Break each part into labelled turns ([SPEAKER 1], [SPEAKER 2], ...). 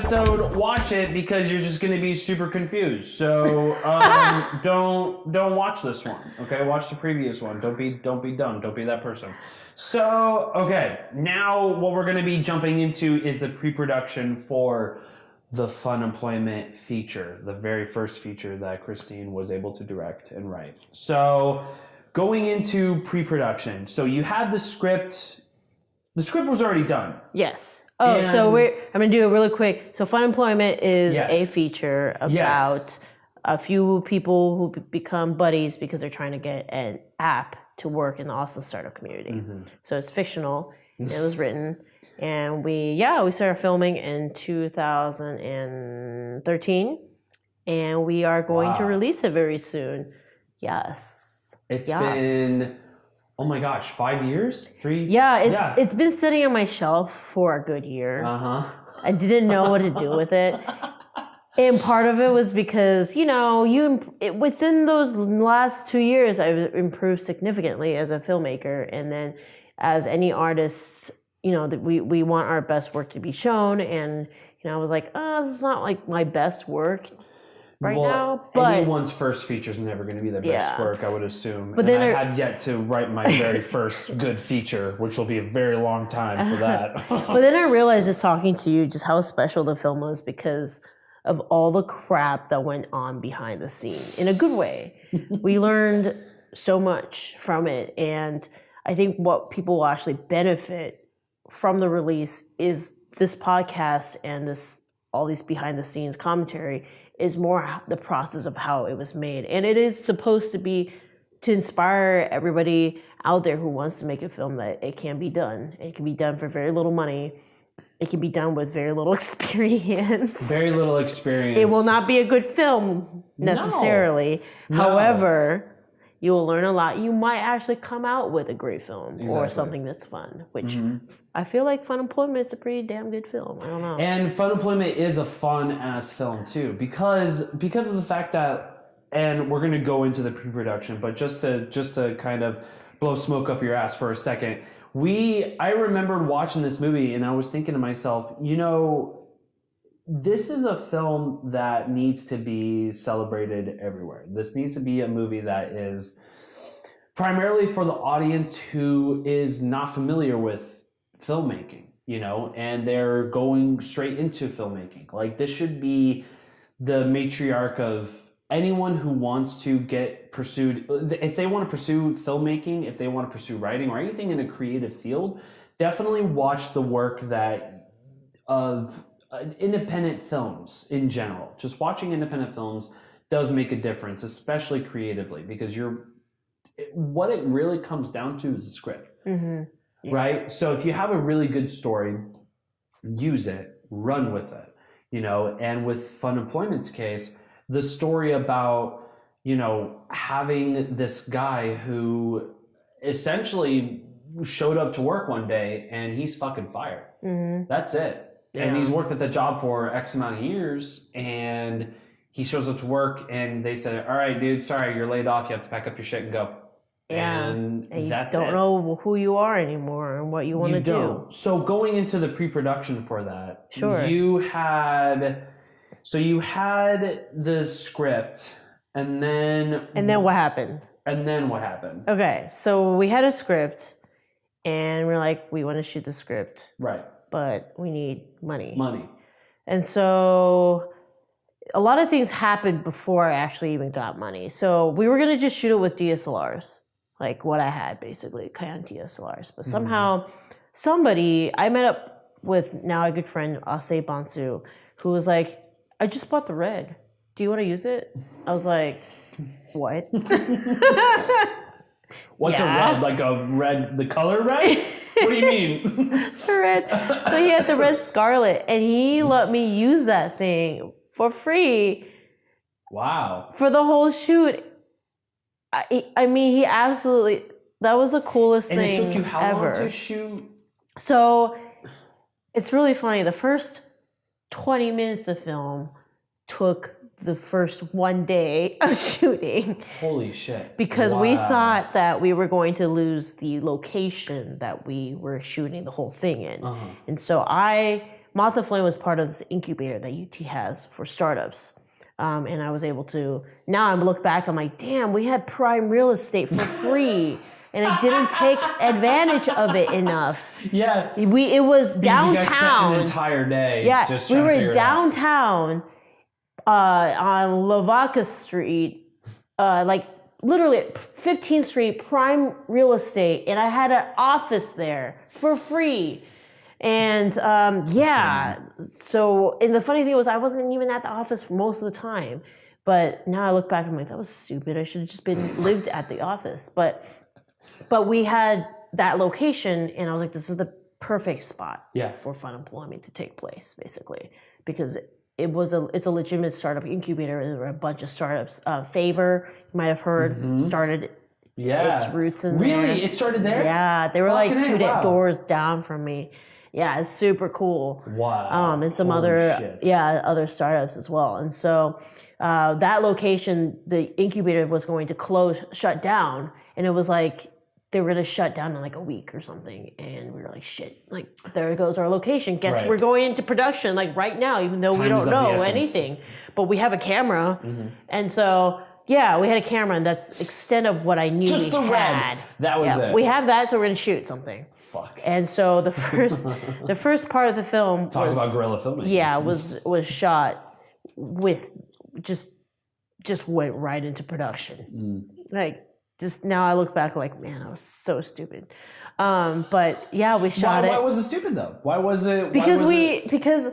[SPEAKER 1] episode, watch it because you're just going to be super confused. So don't watch this one. Okay, watch the previous one. Don't be dumb. Don't be that person. So okay, now what we're going to be jumping into is the pre-production for the FUNEMPLOYMENT feature, the very first feature that Christine was able to direct and write. So going into pre-production, so you have the script. The script was already done.
[SPEAKER 2] Yes. Oh, and so I'm going to do it really quick. So FUNEMPLOYMENT is a feature about a few people who become buddies because they're trying to get an app to work in the Austin startup community. Mm-hmm. So it's fictional. It was written. And we started filming in 2013. And we are going to release it very soon. Yes.
[SPEAKER 1] It's been... Oh my gosh, 5 years? 3?
[SPEAKER 2] Yeah, it's been sitting on my shelf for a good year. Uh-huh. I didn't know what to do with it. And part of it was because, within those last 2 years, I've improved significantly as a filmmaker. And then as any artist, we want our best work to be shown. And, I was like, this is not like my best work now, but
[SPEAKER 1] anyone's first feature is never going to be their best work, I would assume. But then I have yet to write my very first good feature, which will be a very long time for that.
[SPEAKER 2] But then I realized, just talking to you, just how special the film was because of all the crap that went on behind the scene in a good way. We learned so much from it, and I think what people will actually benefit from the release is this podcast and all these behind the scenes commentary is more the process of how it was made. And it is supposed to be to inspire everybody out there who wants to make a film that it can be done. It can be done for very little money. It can be done with very little experience.
[SPEAKER 1] Very little experience.
[SPEAKER 2] It will not be a good film necessarily. No. However, you will learn a lot. You might actually come out with a great film or something that's fun, which I feel like FUNEMPLOYMENT is a pretty damn good film. I don't know.
[SPEAKER 1] And FUNEMPLOYMENT is a fun-ass film, too, because of the fact that, and we're going to go into the pre-production, but just to kind of blow smoke up your ass for a second, I remembered watching this movie, and I was thinking to myself, this is a film that needs to be celebrated everywhere. This needs to be a movie that is primarily for the audience who is not familiar with filmmaking, and they're going straight into filmmaking. Like, this should be the matriarch of anyone who wants to get pursued. If they want to pursue filmmaking, if they want to pursue writing or anything in a creative field, definitely watch the work of independent films in general. Just watching independent films does make a difference, especially creatively, because what it really comes down to is a script, right? So if you have a really good story, use it, run with it, and with FUNEMPLOYMENT's case, the story about, having this guy who essentially showed up to work one day and he's fucking fired. That's it. Yeah. And he's worked at the job for X amount of years, and he shows up to work and they said, all right, dude, sorry, you're laid off. You have to pack up your shit and go.
[SPEAKER 2] Yeah. And you don't know who you are anymore and what you want to do.
[SPEAKER 1] So going into the pre-production for that, you had the script, and then
[SPEAKER 2] what happened? Okay, so we had a script, and we're like, we want to shoot the script.
[SPEAKER 1] Right.
[SPEAKER 2] But we need money. And so a lot of things happened before I actually even got money. So we were going to just shoot it with DSLRs, like what I had, basically, Canon DSLRs. But somehow I met up with now a good friend, Ase Bansu, who was like, I just bought the Red. Do you want to use it? I was like, what?
[SPEAKER 1] What's a Red? Like a red, the color red? What do you mean?
[SPEAKER 2] The Red. So he had the Red Scarlet, and he let me use that thing for free.
[SPEAKER 1] Wow.
[SPEAKER 2] For the whole shoot. I mean, he absolutely, that was the coolest thing ever.
[SPEAKER 1] And it took you how long to shoot?
[SPEAKER 2] So it's really funny. The first 20 minutes of film took the first 1 day of shooting.
[SPEAKER 1] Holy shit.
[SPEAKER 2] Because we thought that we were going to lose the location that we were shooting the whole thing in. And so I Moth and Flame was part of this incubator that UT has for startups. And I was able to, now I'm look back, I'm like, damn, we had prime real estate for free. And I didn't take advantage of it enough.
[SPEAKER 1] Yeah.
[SPEAKER 2] It was downtown.
[SPEAKER 1] You guys spent an entire day.
[SPEAKER 2] Yeah,
[SPEAKER 1] just
[SPEAKER 2] we
[SPEAKER 1] trying to
[SPEAKER 2] were
[SPEAKER 1] figure it out.
[SPEAKER 2] downtown on Lavaca Street, like literally 15th Street, prime real estate, and I had an office there for free. And yeah, so, and the funny thing was I wasn't even at the office for most of the time. But now I look back, I'm like, that was stupid. I should have just lived at the office. But we had that location, and I was like, this is the perfect spot for fun employment to take place, basically, because it's a legitimate startup incubator. There were a bunch of startups. Favor, you might have heard, started its roots in there.
[SPEAKER 1] Really? It started there?
[SPEAKER 2] Yeah, they were like two
[SPEAKER 1] wow.
[SPEAKER 2] doors down from me. Yeah, it's super cool.
[SPEAKER 1] Wow.
[SPEAKER 2] And some
[SPEAKER 1] Holy
[SPEAKER 2] other
[SPEAKER 1] shit.
[SPEAKER 2] other startups as well. And so that location, the incubator was going to shut down, and it was like they were going to shut down in like a week or something. And we were like, shit, like there goes our location. Guess we're going into production like right now, even though we don't know anything. But we have a camera. And so, yeah, we had a camera, and that's the extent of what I knew
[SPEAKER 1] Just the
[SPEAKER 2] had.
[SPEAKER 1] That was it.
[SPEAKER 2] We have that, so we're going to shoot something.
[SPEAKER 1] Fuck.
[SPEAKER 2] And so the first part of the film
[SPEAKER 1] Talk about guerrilla filmmaking.
[SPEAKER 2] Yeah, was shot with just went right into production. Like, just now I look back like, man, I was so stupid. But yeah, we shot it.
[SPEAKER 1] Why was it stupid though? Why was it?
[SPEAKER 2] Because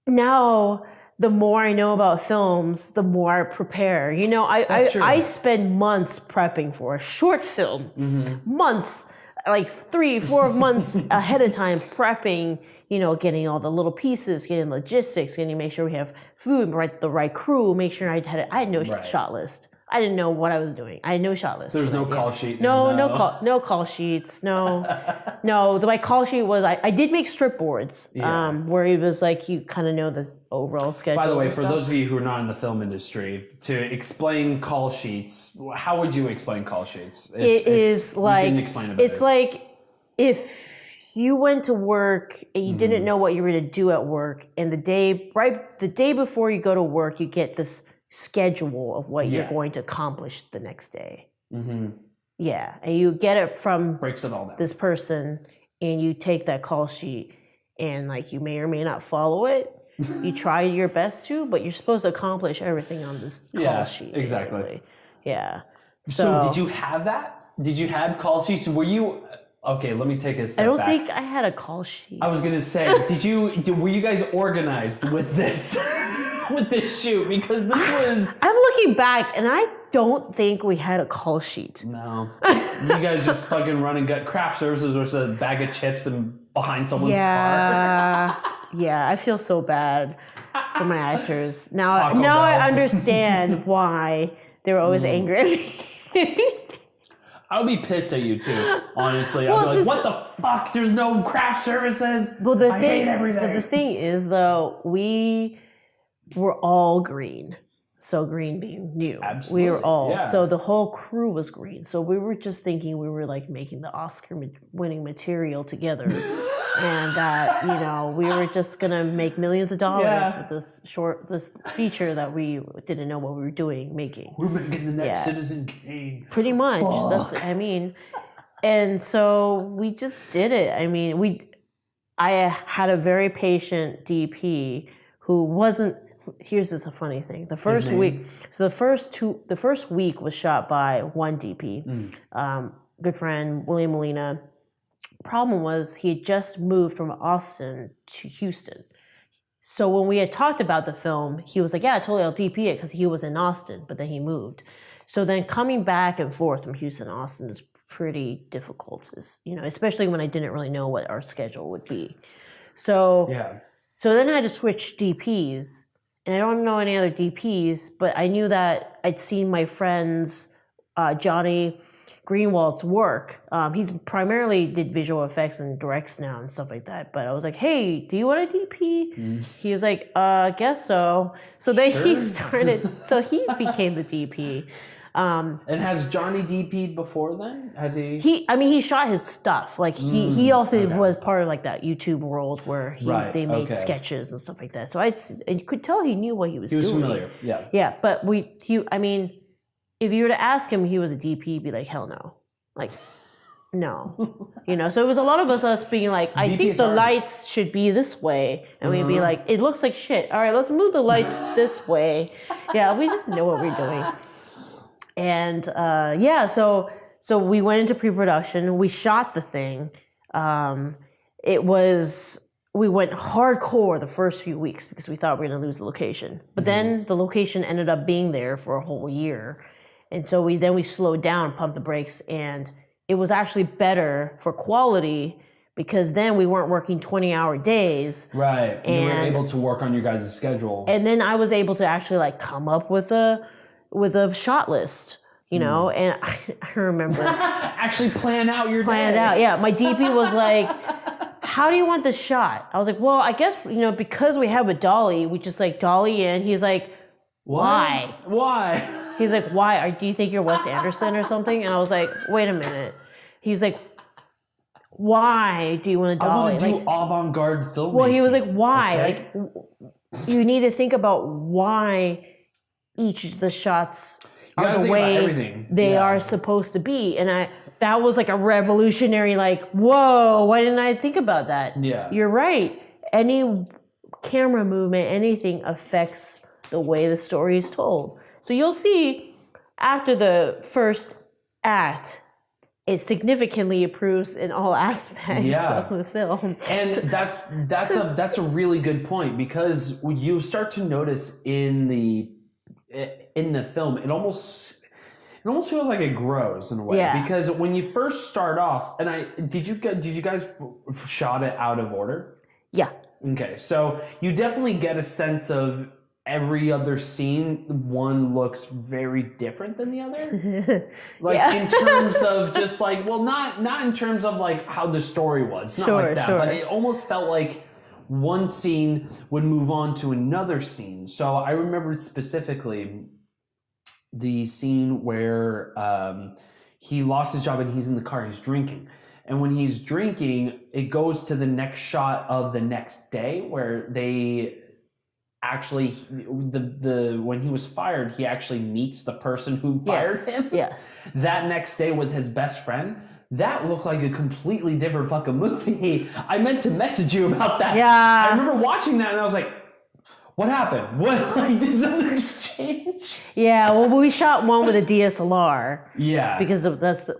[SPEAKER 2] now the more I know about films, the more I prepare. You know, I spend months prepping for a short film. Months, like 3-4 months ahead of time prepping, you know, getting all the little pieces, getting logistics, make sure we have food, the right crew, make sure I had no shot list. I didn't know what I was doing. I had no shot list.
[SPEAKER 1] There's no call sheet.
[SPEAKER 2] No call sheets. No. My call sheet was I did make strip boards. Where it was like you kind of know the overall schedule.
[SPEAKER 1] By the way, for those of you who are not in the film industry, to explain call sheets, how would you explain call sheets?
[SPEAKER 2] It's like
[SPEAKER 1] you can explain it better.
[SPEAKER 2] It's like if you went to work and you didn't know what you were going to do at work, and the day before you go to work, you get this schedule of what you're going to accomplish the next day. Yeah, and you get it from
[SPEAKER 1] breaks it all down.
[SPEAKER 2] This person, and you take that call sheet, and like you may or may not follow it. You try your best to, but you're supposed to accomplish everything on this call sheet.
[SPEAKER 1] Exactly.
[SPEAKER 2] Basically. Yeah.
[SPEAKER 1] So did you have that? Did you have call sheets? Were you? Okay, let me take a step back.
[SPEAKER 2] I don't think I had a call sheet.
[SPEAKER 1] I was gonna say, were you guys organized with this? With this shoot, because this was...
[SPEAKER 2] I'm looking back, and I don't think we had a call sheet.
[SPEAKER 1] No. You guys just fucking run and get craft services or just a bag of chips and behind someone's car.
[SPEAKER 2] Yeah, I feel so bad for my actors. Now I understand why they were always angry at me.
[SPEAKER 1] I would be pissed at you too, honestly. I'd be like, what the fuck? There's no craft services? I hate everything.
[SPEAKER 2] But the thing is, though, we were all green. So green being new.
[SPEAKER 1] Absolutely.
[SPEAKER 2] We were all. So the whole crew was green. So we were just thinking we were like making the Oscar-winning material together. And that, you know, we were just going to make millions of dollars with this feature that we didn't know what we were making.
[SPEAKER 1] We're making the next Citizen Kane.
[SPEAKER 2] Pretty much.
[SPEAKER 1] Fuck.
[SPEAKER 2] And so we just did it. I had a very patient DP who wasn't. Here's just a funny thing. The first week, the first week was shot by one DP, good friend William Molina. Problem was he had just moved from Austin to Houston. So when we had talked about the film, he was like, "Yeah, totally, I'll DP it," because he was in Austin, but then he moved. So then coming back and forth from Houston to Austin is pretty difficult, especially when I didn't really know what our schedule would be. So then I had to switch DPs. And I don't know any other DPs, but I knew that I'd seen my friends, Johnny Greenwald's work. He's primarily did visual effects and directs now and stuff like that. But I was like, hey, do you want a DP? He was like, guess so. So then he started, so he became the DP.
[SPEAKER 1] And has Johnny DP'd before then? Has he?
[SPEAKER 2] He shot his stuff. Like he also
[SPEAKER 1] okay.
[SPEAKER 2] was part of like that YouTube world where they made sketches and stuff like that. So you could tell he knew what he was doing.
[SPEAKER 1] He was familiar, yeah.
[SPEAKER 2] Yeah, but if you were to ask him, he was a DP, he'd be like, hell no, like. No, so it was a lot of us being like, I think the lights should be this way, and we'd be like, it looks like shit. All right, let's move the lights this way. Yeah, we just know what we're doing. And so we went into pre-production. We shot the thing. We went hardcore the first few weeks because we thought we were gonna lose the location. But then the location ended up being there for a whole year, and so we slowed down, pumped the brakes, and it was actually better for quality because then we weren't working 20-hour days.
[SPEAKER 1] Right. And you were able to work on your guys' schedule.
[SPEAKER 2] And then I was able to actually like come up with a shot list, and I remember
[SPEAKER 1] actually plan out your
[SPEAKER 2] day. Out. Yeah. My DP was like, how do you want this shot? I was like, well, I guess, because we have a dolly, we just like dolly in. He's like, why?
[SPEAKER 1] Why?
[SPEAKER 2] He's like, why? Do you think you're Wes Anderson or something? And I was like, wait a minute. He's like, why do you want to dolly?
[SPEAKER 1] I want to do avant-garde filmmaking.
[SPEAKER 2] Well, he was like, why? Okay. Like, you need to think about why each of the shots are the way they are supposed to be. And that was like a revolutionary, like, whoa, why didn't I think about that?
[SPEAKER 1] Yeah.
[SPEAKER 2] You're right. Any camera movement, anything affects the way the story is told. So you'll see after the first act, it significantly improves in all aspects of the film.
[SPEAKER 1] And that's a really good point because you start to notice in the film, it almost feels like it grows in a way because when you first start off, and did you guys shot it out of order?
[SPEAKER 2] Yeah.
[SPEAKER 1] Okay, so you definitely get a sense of every other scene, one looks very different than the other. In terms of just like, well, not in terms of like how the story was, not like that, but it almost felt like one scene would move on to another scene. So I remembered specifically the scene where he lost his job and he's in the car, he's drinking. And when he's drinking, it goes to the next shot of the next day where they actually when he was fired, he actually meets the person who fired him.
[SPEAKER 2] Yes.
[SPEAKER 1] That next day with his best friend. That looked like a completely different fucking movie. I meant to message you about that.
[SPEAKER 2] Yeah.
[SPEAKER 1] I remember watching that and I was like, what happened? What, like, did something change?
[SPEAKER 2] Yeah, well, we shot one with a DSLR.
[SPEAKER 1] Yeah.
[SPEAKER 2] Because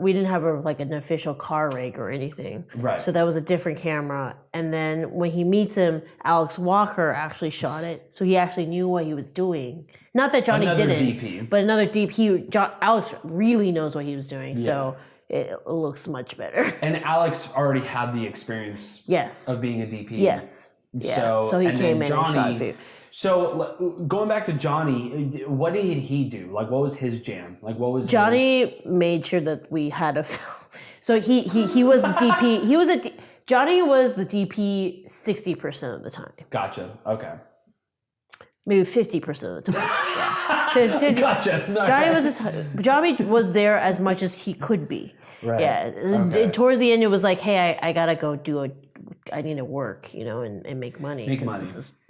[SPEAKER 2] we didn't have an official car rig or anything.
[SPEAKER 1] Right.
[SPEAKER 2] So that was a different camera. And then when he meets him, Alex Walker actually shot it. So he actually knew what he was doing. Not that Johnny didn't.
[SPEAKER 1] DP.
[SPEAKER 2] But another DP. Alex really knows what he was doing. Yeah. So it looks much better.
[SPEAKER 1] And Alex already had the experience of being a DP.
[SPEAKER 2] Yes. Yeah. So he came in and shot for you.
[SPEAKER 1] So going back to Johnny, what did he do? Like, what was his jam? Like, what was
[SPEAKER 2] Johnny made sure that we had a film. So he was the DP. Johnny was the DP 60% of the time.
[SPEAKER 1] Gotcha. Okay.
[SPEAKER 2] Maybe 50% of the time. Yeah.
[SPEAKER 1] Gotcha.
[SPEAKER 2] Johnny was there as much as he could be.
[SPEAKER 1] Right.
[SPEAKER 2] Yeah. Okay. Towards the end, it was like, hey, I gotta go I need to work, and make money.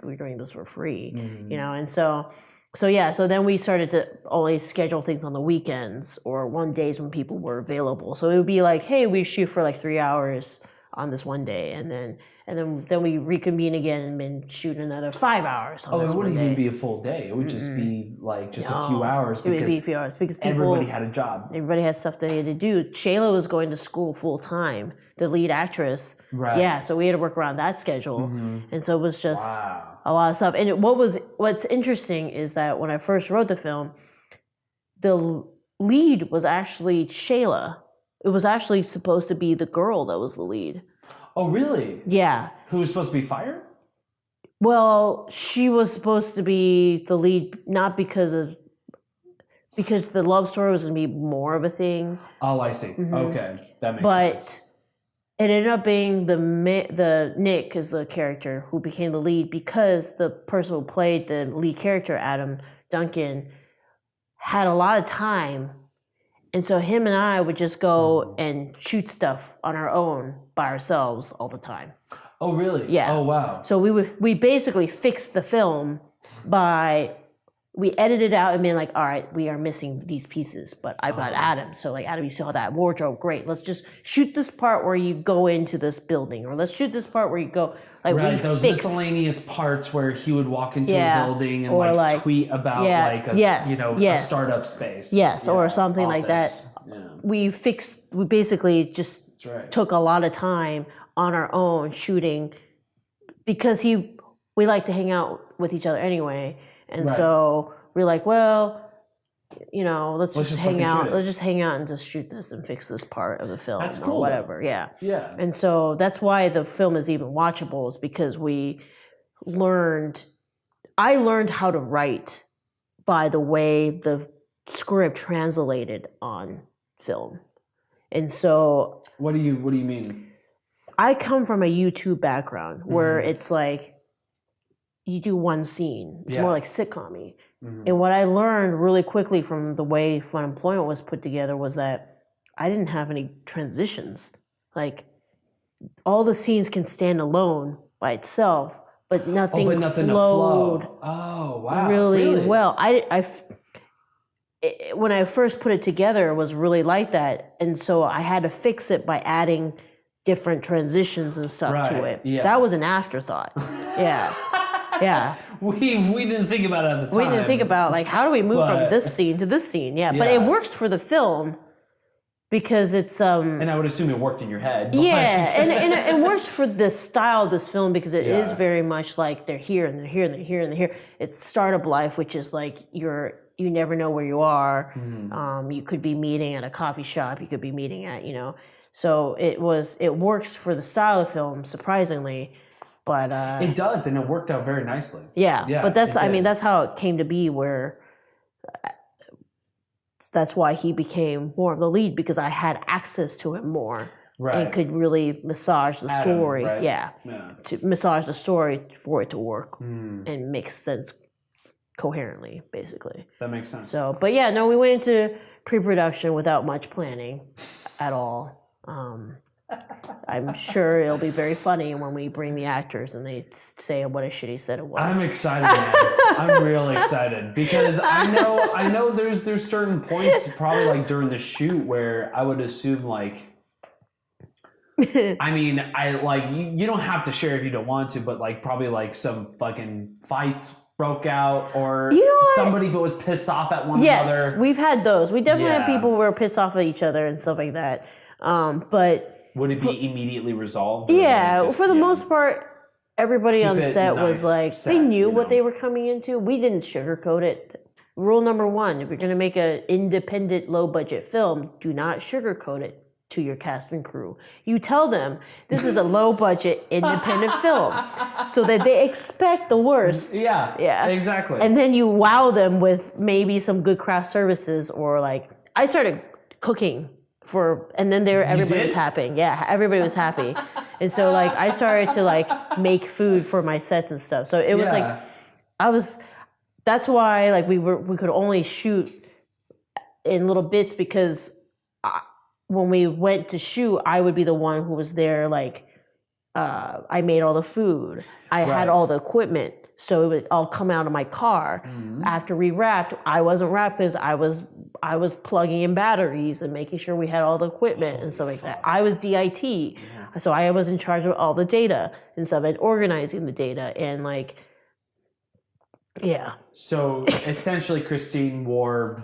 [SPEAKER 2] We're doing this for free, and so then we started to only schedule things on the weekends or one days when people were available. So it would be like, hey, we shoot for like 3 hours on this one day, and then we reconvene again and then shoot another 5 hours on this one day.
[SPEAKER 1] It wouldn't even be a full day. It would just be like a few hours.
[SPEAKER 2] It would be a few hours because
[SPEAKER 1] everybody had a job.
[SPEAKER 2] Everybody had stuff they had to do. Shayla was going to school full time, the lead actress.
[SPEAKER 1] Right.
[SPEAKER 2] Yeah, so we had to work around that schedule, and so it was just a lot of stuff. And what's interesting is that when I first wrote the film, the lead was actually Shayla. It was actually supposed to be the girl that was the lead.
[SPEAKER 1] Oh, really?
[SPEAKER 2] Yeah.
[SPEAKER 1] Who was supposed to be fired?
[SPEAKER 2] Well, she was supposed to be the lead, not because the love story was going to be more of a thing.
[SPEAKER 1] Oh, I see. Okay, that makes sense.
[SPEAKER 2] But it ended up being the Nick is the character who became the lead because the person who played the lead character, Adam Duncan, had a lot of time. And so him and I would just go and shoot stuff on our own by ourselves all the time.
[SPEAKER 1] Oh, really?
[SPEAKER 2] Yeah.
[SPEAKER 1] Oh, wow.
[SPEAKER 2] So we basically fixed the film we edited out and being like, all right, we are missing these pieces, but I've got Adam. So like, Adam, you saw that wardrobe, great. Let's just shoot this part where you go into this building, or let's shoot this part where you go. Like,
[SPEAKER 1] right, those miscellaneous parts where he would walk into a building and
[SPEAKER 2] or
[SPEAKER 1] like tweet about like a startup space.
[SPEAKER 2] Yes, or something like that. Yeah. We basically just took a lot of time on our own shooting because we like to hang out with each other anyway. And so we're like, well, let's just hang out. Let's just hang out and just shoot this and fix this part of the film or whatever. Yeah. Yeah. And so that's why the film is even watchable, is because I learned how to write by the way the script translated on film. And so
[SPEAKER 1] what do you mean?
[SPEAKER 2] I come from a YouTube background where it's like, you do one scene. It's more like sitcom-y. And what I learned really quickly from the way FUNEMPLOYMENT was put together was that I didn't have any transitions. Like, all the scenes can stand alone by itself, but nothing flowed really well. When I first put it together, it was really like that. And so I had to fix it by adding different transitions and stuff to it. Yeah. That was an afterthought. Yeah. Yeah.
[SPEAKER 1] We didn't think about it at the time.
[SPEAKER 2] We didn't think about, like, how do we move from this scene to this scene? Yeah. But it works for the film because it's
[SPEAKER 1] and I would assume it worked in your head.
[SPEAKER 2] Yeah, and it works for the style of this film because it is very much like they're here and they're here and they're here and they're here. It's startup life, which is like you never know where you are. You could be meeting at a coffee shop, you could be meeting at, so it works for the style of film, surprisingly. But
[SPEAKER 1] it does, and it worked out very nicely.
[SPEAKER 2] Yeah, but that's how it came to be. Where that's why he became more of the lead, because I had access to him more and could really massage the story. To massage the story for it to work and make sense coherently, basically.
[SPEAKER 1] That makes sense.
[SPEAKER 2] So, but yeah, no, we went into pre-production without much planning at all. I'm sure it'll be very funny when we bring the actors and they say what a shitty set it was.
[SPEAKER 1] I'm excited, man. I'm real excited because I know there's certain points probably like during the shoot where I would assume like, I mean, you don't have to share if you don't want to, but like probably like some fucking fights broke out or somebody was pissed off at one another.
[SPEAKER 2] Yes, we've had those. We definitely had people who were pissed off at each other and stuff like that. But
[SPEAKER 1] would it be immediately resolved?
[SPEAKER 2] Yeah, for the most part, everybody on set was like, they knew what they were coming into. We didn't sugarcoat it. Rule number 1, if you're going to make an independent, low-budget film, do not sugarcoat it to your cast and crew. You tell them, this is a low-budget, independent film, so that they expect the worst.
[SPEAKER 1] Yeah, exactly.
[SPEAKER 2] And then you wow them with maybe some good craft services, or like, I started cooking and then everybody was happy. Yeah, everybody was happy. And so like I started to like make food for my sets and stuff. So it was like that's why like we could only shoot in little bits, because when we went to shoot, I would be the one who was there, like I made all the food. I had all the equipment. So it would all come out of my car. After we wrapped, I wasn't wrapped because I was plugging in batteries and making sure we had all the equipment and stuff like that. I was DIT, so I was in charge of all the data and stuff and organizing the data and like,
[SPEAKER 1] So essentially, Christine wore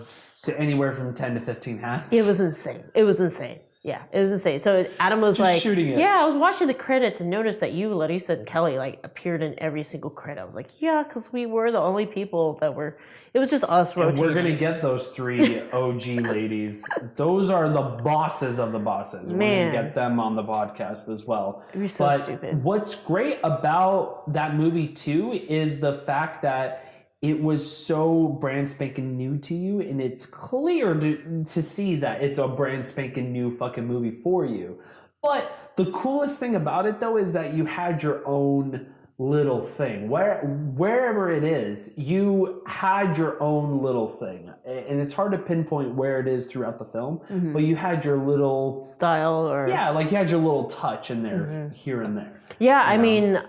[SPEAKER 1] anywhere from 10 to 15 hats.
[SPEAKER 2] It was insane. Yeah, it was insane. So Adam was just like, shooting it. Yeah, I was watching the credits and noticed that you, Larissa, and Kelly like appeared in every single credit. I was like, yeah, because we were the only people that were. It was just us rotating.
[SPEAKER 1] And we're gonna get those 3 OG ladies. Those are the bosses of the bosses.
[SPEAKER 2] Man.
[SPEAKER 1] We're gonna get them on the podcast as well.
[SPEAKER 2] You're so stupid.
[SPEAKER 1] What's great about that movie too is the fact that it was so brand spanking new to you, and it's clear to see that it's a brand spanking new fucking movie for you. But the coolest thing about it though is that you had your own little thing. Wherever it is, you had your own little thing. And it's hard to pinpoint where it is throughout the film, but you had your little
[SPEAKER 2] style or
[SPEAKER 1] yeah, like you had your little touch in there here and there.
[SPEAKER 2] Yeah, I mean,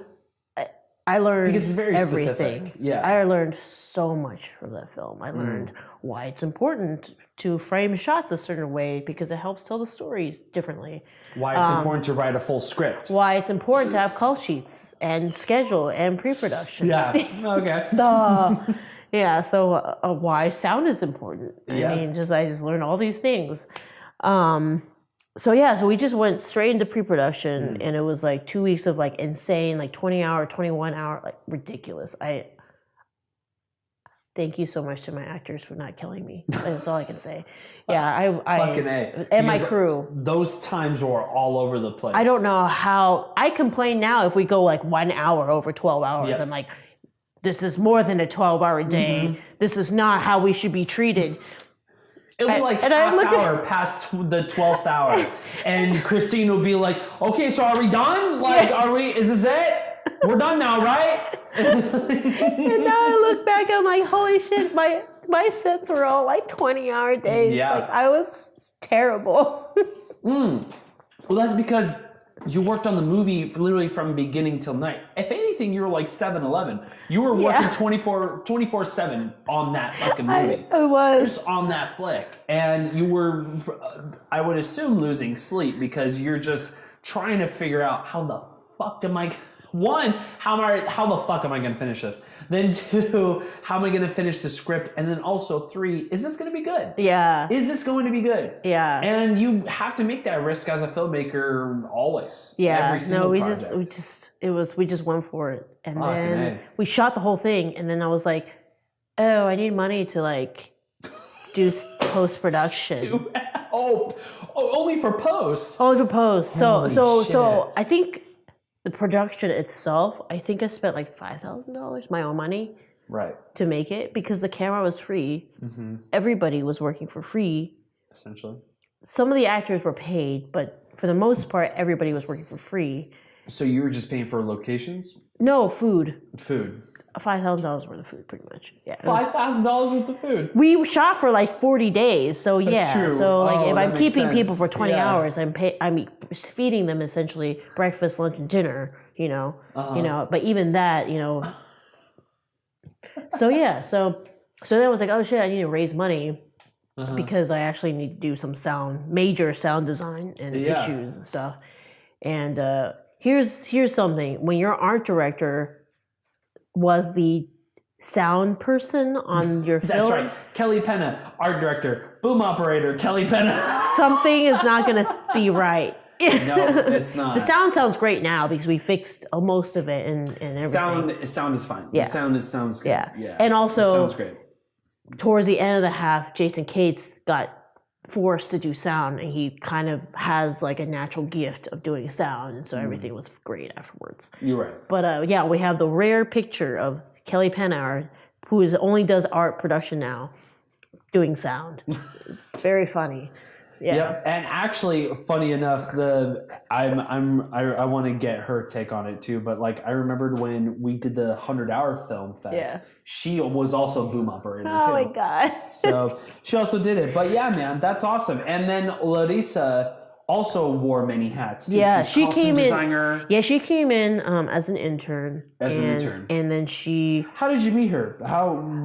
[SPEAKER 2] I learned
[SPEAKER 1] because it's very
[SPEAKER 2] everything.
[SPEAKER 1] specific. Yeah.
[SPEAKER 2] I learned so much from that film. I learned why it's important to frame shots a certain way because it helps tell the stories differently.
[SPEAKER 1] Why it's important to write a full script.
[SPEAKER 2] Why it's important to have call sheets and schedule and pre-production.
[SPEAKER 1] Yeah. Okay.
[SPEAKER 2] Yeah. So why sound is important.
[SPEAKER 1] Yeah.
[SPEAKER 2] I mean, I just learned all these things. So we just went straight into pre-production, and it was like 2 weeks of like insane, like 20-hour, 21-hour, like ridiculous. Thank you so much to my actors for not killing me. That's all I can say. Yeah,
[SPEAKER 1] fucking A.
[SPEAKER 2] And my crew.
[SPEAKER 1] Those times were all over the place.
[SPEAKER 2] I don't know how. I complain now if we go like 1 hour over 12 hours.
[SPEAKER 1] Yep.
[SPEAKER 2] I'm like, this is more than a 12-hour day. This is not how we should be treated.
[SPEAKER 1] It'll be like half hour past the 12th hour. And Christine will be like, okay, so are we done? Like, is this it? We're done now, right?
[SPEAKER 2] And now I look back, I'm like, holy shit, my sets were all like 20-hour days.
[SPEAKER 1] Yeah.
[SPEAKER 2] Like, I was terrible.
[SPEAKER 1] Well, that's because you worked on the movie literally from beginning till night. If anything, you were like 7-Eleven. You were working 24/7 on that fucking movie.
[SPEAKER 2] I was.
[SPEAKER 1] Just on that flick. And you were, I would assume, losing sleep because you're just trying to figure out how the fuck am I... One, how the fuck am I going to finish this? Then two, how am I going to finish the script? And then also three, is this going to be good?
[SPEAKER 2] Yeah.
[SPEAKER 1] Is this going to be good?
[SPEAKER 2] Yeah.
[SPEAKER 1] And you have to make that risk as a filmmaker always.
[SPEAKER 2] Yeah.
[SPEAKER 1] Every single
[SPEAKER 2] we
[SPEAKER 1] project.
[SPEAKER 2] just went for it. And
[SPEAKER 1] Fucking
[SPEAKER 2] then
[SPEAKER 1] A.
[SPEAKER 2] we shot the whole thing, and then I was like, oh, I need money to like do post-production.
[SPEAKER 1] Only for post.
[SPEAKER 2] Only for post. So
[SPEAKER 1] shit.
[SPEAKER 2] I think the production itself, I think I spent like $5,000, my own money,
[SPEAKER 1] Right.
[SPEAKER 2] to make it because the camera was free. Everybody was working for free.
[SPEAKER 1] Essentially.
[SPEAKER 2] Some of the actors were paid, but for the most part, everybody was working for free.
[SPEAKER 1] So you were just paying for locations?
[SPEAKER 2] No, food.
[SPEAKER 1] Food.
[SPEAKER 2] $5,000 worth of food, pretty much. Yeah.
[SPEAKER 1] $5,000 worth of food.
[SPEAKER 2] We shot for like 40 days, so
[SPEAKER 1] That's true.
[SPEAKER 2] So like if
[SPEAKER 1] that
[SPEAKER 2] I'm
[SPEAKER 1] makes
[SPEAKER 2] keeping
[SPEAKER 1] sense.
[SPEAKER 2] people for 20 hours, I'm feeding them essentially breakfast, lunch, and dinner. You know. But even that, So then I was like, oh shit, I need to raise money because I actually need to do some major sound design and issues and stuff. And here's something: when your art director was the sound person on your film.
[SPEAKER 1] That's right. Kelly Penna, art director, boom operator, Kelly Penna.
[SPEAKER 2] Something is not going to be right.
[SPEAKER 1] No, it's not.
[SPEAKER 2] The sound sounds great now because we fixed most of it and everything.
[SPEAKER 1] Sound is fine.
[SPEAKER 2] Yes.
[SPEAKER 1] The sounds good.
[SPEAKER 2] Yeah. And also,
[SPEAKER 1] sounds great.
[SPEAKER 2] Towards the end of the half, Jason Cates got forced to do sound, and he kind of has like a natural gift of doing sound, and so everything was great afterwards.
[SPEAKER 1] You're right.
[SPEAKER 2] But we have the rare picture of Kelly Pennar, who only does art production now, doing sound. It's very funny. Yeah.
[SPEAKER 1] Yep. And actually, funny enough, I want to get her take on it too. But like, I remembered when we did the 100-hour film fest, she was also a boom operator.
[SPEAKER 2] Oh
[SPEAKER 1] too.
[SPEAKER 2] my god!
[SPEAKER 1] So she also did it. But yeah, man, that's awesome. And then Larissa also wore many hats. Too.
[SPEAKER 2] Yeah,
[SPEAKER 1] she came
[SPEAKER 2] designer.
[SPEAKER 1] in.
[SPEAKER 2] Yeah, she came in as an intern. And then she.
[SPEAKER 1] How did you meet her?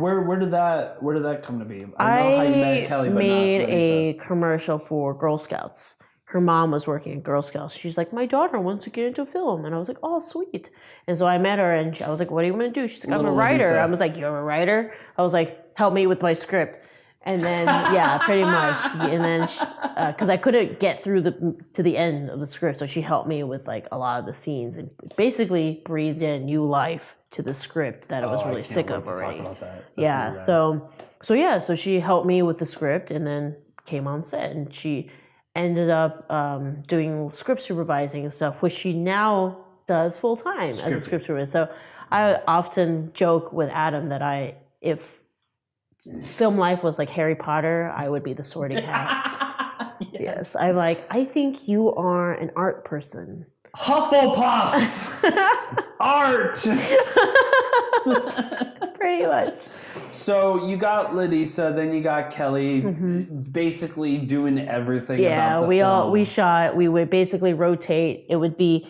[SPEAKER 1] Where did that come to be? I know how you met Kelly, but
[SPEAKER 2] made
[SPEAKER 1] not
[SPEAKER 2] a commercial for Girl Scouts. Her mom was working at Girl Scouts. She's like, my daughter wants to get into film. And I was like, oh, sweet. And so I met her, and I was like, what do you want to do? She's like, I'm a writer. I was like, you're a writer? I was like, help me with my script. And then, yeah, pretty much. And then, because I couldn't get through to the end of the script, so she helped me with like a lot of the scenes and basically breathed in new life to the script that I was really sick of already. Yeah, so she helped me with the script and then came on set, and she ended up doing script supervising and stuff, which she now does full time as a script supervisor. So I often joke with Adam that if film life was like Harry Potter, I would be the sorting hat. Yes. I'm like, I think you are an art person.
[SPEAKER 1] Hufflepuff! Art.
[SPEAKER 2] Pretty much.
[SPEAKER 1] So you got Ladisa, then you got Kelly, basically doing everything.
[SPEAKER 2] Yeah,
[SPEAKER 1] about the
[SPEAKER 2] we
[SPEAKER 1] film.
[SPEAKER 2] shot. We would basically rotate. It would be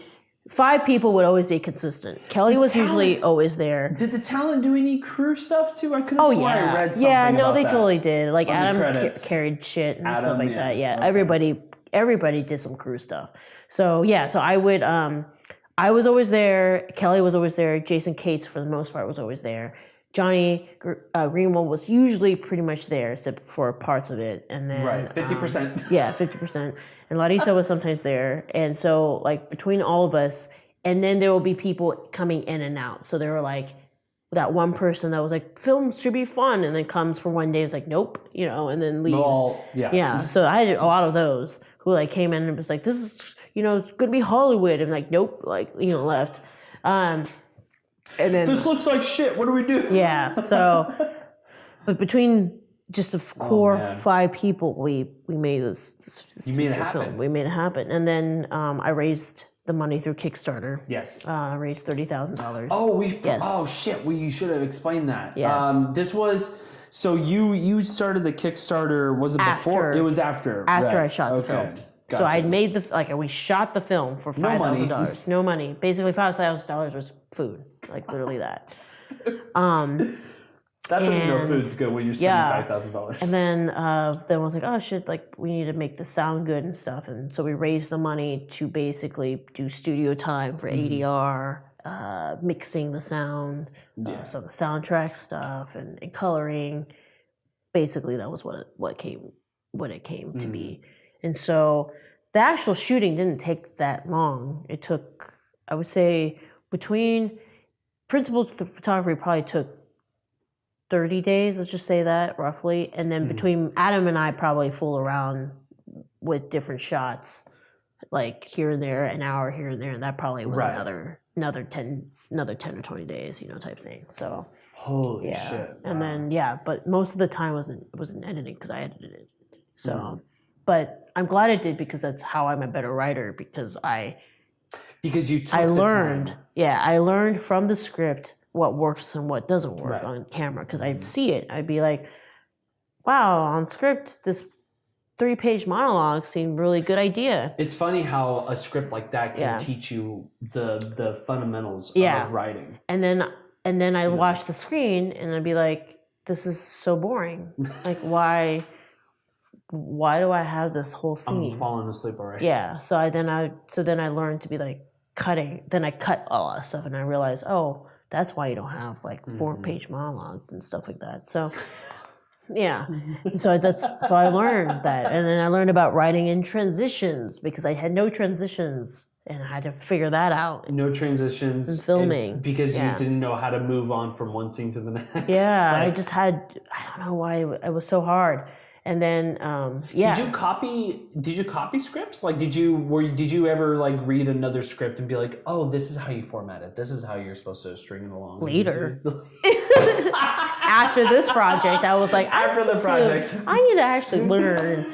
[SPEAKER 2] 5 people would always be consistent. Kelly was usually always there.
[SPEAKER 1] Did the talent do any crew stuff too? I could have sworn I read something
[SPEAKER 2] yeah. No,
[SPEAKER 1] about
[SPEAKER 2] they
[SPEAKER 1] that.
[SPEAKER 2] totally did. Like
[SPEAKER 1] On the
[SPEAKER 2] Adam
[SPEAKER 1] credits.
[SPEAKER 2] carried shit and stuff
[SPEAKER 1] Adam,
[SPEAKER 2] like
[SPEAKER 1] yeah,
[SPEAKER 2] that. Yeah,
[SPEAKER 1] okay.
[SPEAKER 2] everybody did some crew stuff. So yeah, so I would I was always there. Kelly was always there. Jason Cates for the most part was always there. Johnny Greenwald was usually pretty much there, except for parts of it, and then
[SPEAKER 1] Right, 50%.
[SPEAKER 2] Yeah, 50%. And Larissa was sometimes there, and so like between all of us, and then there will be people coming in and out. So there were like that one person that was like, "Films should be fun," and then comes for one day, it's like, "Nope," and then leaves.
[SPEAKER 1] Well, yeah.
[SPEAKER 2] Yeah. So I had a lot of those who like came in and was like, "This is it's gonna be Hollywood," and like, "Nope," like left. And then
[SPEAKER 1] This looks like shit. What do we do?
[SPEAKER 2] yeah. So, but between just the core
[SPEAKER 1] man.
[SPEAKER 2] 5 people, we made this
[SPEAKER 1] You made it
[SPEAKER 2] feature
[SPEAKER 1] happen.
[SPEAKER 2] film. We made it happen, and then I raised the money through Kickstarter.
[SPEAKER 1] Yes.
[SPEAKER 2] I raised $30,000.
[SPEAKER 1] Oh,
[SPEAKER 2] Yes.
[SPEAKER 1] Oh shit! We should have explained that.
[SPEAKER 2] Yes.
[SPEAKER 1] This was so you started the Kickstarter. Was it before?
[SPEAKER 2] After.
[SPEAKER 1] It was after.
[SPEAKER 2] After
[SPEAKER 1] right.
[SPEAKER 2] I shot the film.
[SPEAKER 1] Gotcha.
[SPEAKER 2] So I made we shot the film for $5,000. No money. Basically, $5,000 was food, like literally that.
[SPEAKER 1] That's when you know
[SPEAKER 2] and-
[SPEAKER 1] food's good when you're spending
[SPEAKER 2] yeah.
[SPEAKER 1] $5,000.
[SPEAKER 2] And then I was like, oh shit, like we need to make the sound good and stuff. And so we raised the money to basically do studio time for ADR, mixing the sound, so the soundtrack stuff and coloring. Basically, that was what it came to be. And so the actual shooting didn't take that long. It took, I would say, between principal photography probably took 30 days, let's just say that roughly. And then between Adam and I probably fool around with different shots, like here and there, an hour here and there, and that probably was another 10 or 20 days, type thing. So
[SPEAKER 1] Holy shit.
[SPEAKER 2] And then but most of the time wasn't editing because I edited it. So but I'm glad it did because that's how I'm a better writer because
[SPEAKER 1] you took
[SPEAKER 2] I
[SPEAKER 1] the
[SPEAKER 2] learned
[SPEAKER 1] time.
[SPEAKER 2] I learned from the script what works and what doesn't work on camera because I'd see it. I'd be like, wow, on script, this 3-page monologue seemed really good idea.
[SPEAKER 1] It's funny how a script like that can teach you the fundamentals of writing.
[SPEAKER 2] And then I'd watch the screen and I'd be like, this is so boring. Like, why do I have this whole scene?
[SPEAKER 1] I'm falling asleep already.
[SPEAKER 2] Yeah. So then I learned to be like cutting. Then I cut a lot of stuff and I realized, oh, that's why you don't have like 4-page monologues and stuff like that. So yeah. So I learned that. And then I learned about writing in transitions because I had no transitions and I had to figure that out.
[SPEAKER 1] No transitions.
[SPEAKER 2] And filming.
[SPEAKER 1] Because you didn't know how to move on from one scene to the next.
[SPEAKER 2] Yeah. I don't know why it was so hard. And then,
[SPEAKER 1] Did you copy scripts? Like, did you ever like read another script and be like, oh, this is how you format it. This is how you're supposed to string it along.
[SPEAKER 2] Later. After this project, I was like, I need to actually learn,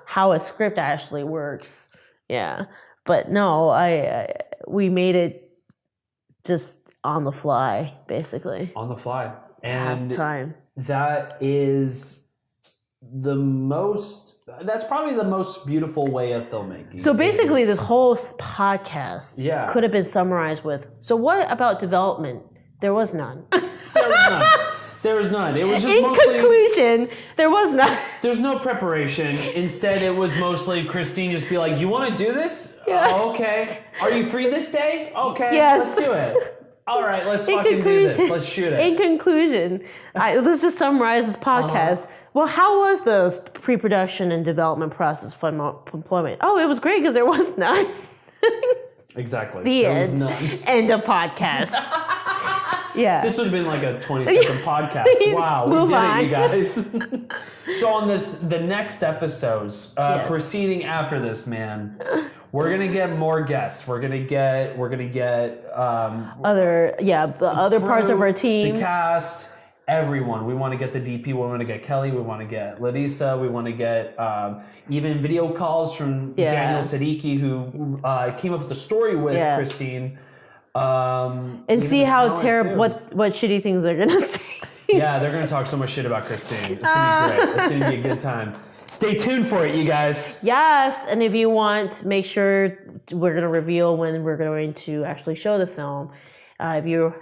[SPEAKER 2] how a script actually works. Yeah. But no, we made it just on the fly, basically.
[SPEAKER 1] On the fly.
[SPEAKER 2] Half
[SPEAKER 1] And
[SPEAKER 2] the time.
[SPEAKER 1] that is that's probably the most beautiful way of filmmaking.
[SPEAKER 2] So basically this whole podcast could have been summarized with, so what about development? There was none.
[SPEAKER 1] There was none. It was just
[SPEAKER 2] In
[SPEAKER 1] mostly...
[SPEAKER 2] conclusion, there was none.
[SPEAKER 1] There's no preparation. Instead, it was mostly Christine just be like, you want to do this?
[SPEAKER 2] Yeah.
[SPEAKER 1] Oh, okay. Are you free this day? Okay,
[SPEAKER 2] Yes.
[SPEAKER 1] let's do it. All right, let's fucking do this. Let's shoot it.
[SPEAKER 2] In conclusion, let's just summarize this podcast. Well, how was the pre-production and development process for employment? Oh, it was great because there was none.
[SPEAKER 1] Exactly.
[SPEAKER 2] The
[SPEAKER 1] There was
[SPEAKER 2] end.
[SPEAKER 1] none.
[SPEAKER 2] End of podcast. Yeah.
[SPEAKER 1] This would have been like a 20-second podcast. Wow, we
[SPEAKER 2] Move
[SPEAKER 1] did
[SPEAKER 2] on.
[SPEAKER 1] it, you guys. So on the next episodes, proceeding after this, man, we're gonna get more guests. We're gonna get
[SPEAKER 2] the other parts of our team.
[SPEAKER 1] the cast, everyone. We want to get the DP. We want to get Kelly. We want to get Ladisa. We want to get even video calls from Daniel Siddiqui, who came up with the story with Christine.
[SPEAKER 2] And
[SPEAKER 1] even
[SPEAKER 2] see
[SPEAKER 1] the
[SPEAKER 2] how
[SPEAKER 1] talent,
[SPEAKER 2] terrible,
[SPEAKER 1] too.
[SPEAKER 2] what shitty things they're gonna say.
[SPEAKER 1] Yeah, they're gonna talk so much shit about Christine. It's gonna be great. It's gonna be a good time. Stay tuned for it, you guys.
[SPEAKER 2] Yes, and if you want, make sure we're gonna reveal when we're going to actually show the film. If you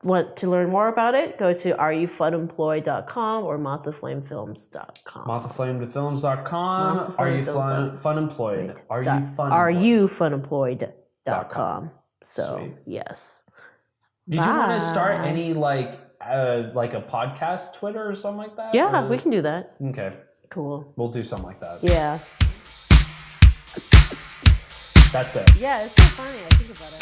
[SPEAKER 2] want to learn more about it, go to areyofunemployed.com or mothaflamefilms.com.
[SPEAKER 1] Mothaflamefilms.com. Are you funemployed? Are you funemployed?
[SPEAKER 2] Areyofunemployed.com. So
[SPEAKER 1] Sweet.
[SPEAKER 2] yes.
[SPEAKER 1] Did you want to start any like a podcast Twitter or something like that?
[SPEAKER 2] Yeah,
[SPEAKER 1] or?
[SPEAKER 2] we can do that.
[SPEAKER 1] Okay.
[SPEAKER 2] Cool.
[SPEAKER 1] We'll do something like that.
[SPEAKER 2] Yeah.
[SPEAKER 1] That's it.
[SPEAKER 2] Yeah, it's so funny. I think about it.